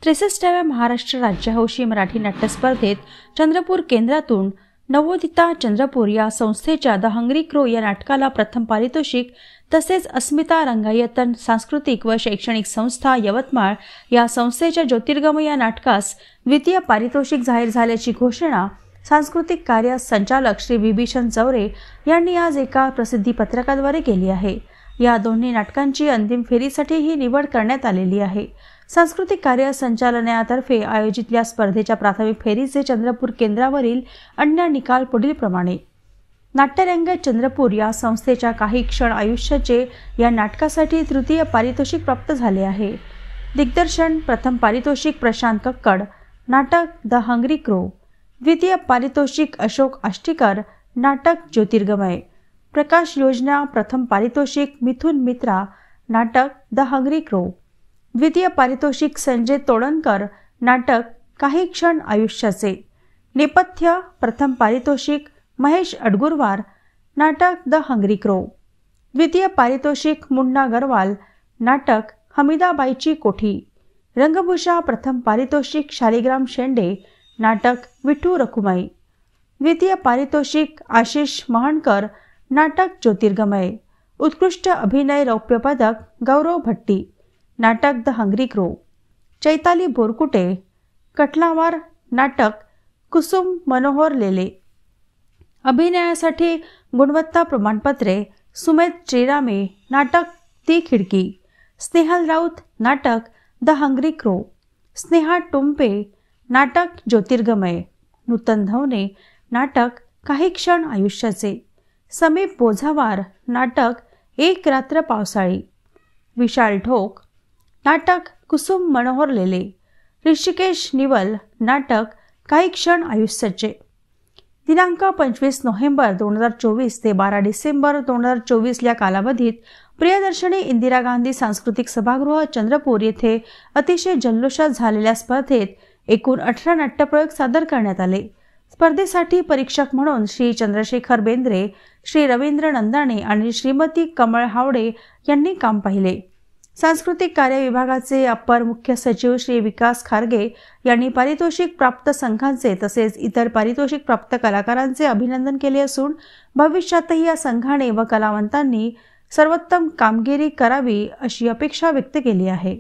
63व्या महाराष्ट्र राज्यहौशी मराठी नाट्य स्पर्धेत चंद्रपूर केंद्रातून नवोदिता चंद्रपूर या संस्थेच्या द हंग्री क्रो या नाटकाला प्रथम पारितोषिक, तसेच अस्मिता रंगायतन सांस्कृतिक व शैक्षणिक संस्था यवतमाळ या संस्थेच्या ज्योतिर्गम या नाटकास द्वितीय पारितोषिक जाहीर झाल्याची घोषणा सांस्कृतिक कार्य संचालक श्री विभीषण चौरे यांनी आज एका प्रसिद्धी पत्रकाद्वारे केली आहे। या दोन्ही नाटकांची अंतिम फेरीसाठी ही निवड करण्यात आलेली आहे। सांस्कृतिक कार्य संचालनालयातर्फे आयोजित या स्पर्धेच्या प्राथमिक फेरीचे चंद्रपूर केंद्रावरील अन्य निकाल पुढीलप्रमाणे। नाट्यरंग चंद्रपूर या संस्थेच्या काही क्षण आयुष्याचे या नाटकासाठी तृतीय पारितोषिक प्राप्त झाले आहे। दिग्दर्शन प्रथम पारितोषिक प्रशांत कक्कड, नाटक द हंग्री क्रो। द्वितीय पारितोषिक अशोक आष्टीकर, नाटक ज्योतिर्गमय। प्रकाश योजना प्रथम पारितोषिक मिथुन मित्रा, नाटक द हंग्री क्रो। द्वितीय पारितोषिक संजय तोडणकर, नाटक काही क्षण आयुष्याचे। नेपथ्य प्रथम पारितोषिक महेश अडगुरवार, नाटक द हंग्री क्रो। द्वितीय पारितोषिक मुन्ना गरवाल, नाटक हमीदाबाईची कोठी। रंगभूषा प्रथम पारितोषिक शालिग्राम शेंडे, नाटक विठू रखुमाई। द्वितीय पारितोषिक आशिष महणकर, नाटक ज्योतिर्गमय। उत्कृष्ट अभिनय रौप्य पदक गौरव भट्टी, नाटक the hungry crow. Chaitali Borkute, Katlawar, नाटक कुसुम मनोहर लेले। अभिनयासाठी गुणवत्ता प्रमाणपत्रे सुमेध श्रीरामे, नाटक ती खिडकी। स्नेहल राऊत, नाटक द हंग्री क्रो। स्नेहा टुंपे, नाटक ज्योतिर्गमय। नूतन धवने, नाटक काही क्षण आयुष्याचे। समीप बोझावार, नाटक एक रात्र पावसाळी। विशाल ढोक, नाटक कुसुम मनोहर लेले। ऋषिकेश निवल, नाटक काही क्षण आयुष्याचे। दिनांक 25 नोव्हेंबर 2024 ते 12 डिसेंबर 2024 या कालावधीत प्रियदर्शनी इंदिरा गांधी सांस्कृतिक सभागृह चंद्रपूर येथे अतिशय जल्लोषात झालेल्या स्पर्धेत एकूण 18 नाट्यप्रयोग सादर करण्यात आले। स्पर्धेसाठी परीक्षक म्हणून श्री चंद्रशेखर बेंद्रे, श्री रवींद्र नंदाणे आणि श्रीमती कमळ हावडे यांनी काम पाहिले। सांस्कृतिक कार्य विभागाचे अप्पर मुख्य सचिव श्री विकास खारगे यांनी पारितोषिक प्राप्त संघांचे तसेच इतर पारितोषिक प्राप्त कलाकारांचे अभिनंदन केले असून भविष्यातही या संघाने व कलावंतांनी सर्वोत्तम कामगिरी करावी अशी अपेक्षा व्यक्त केली आहे।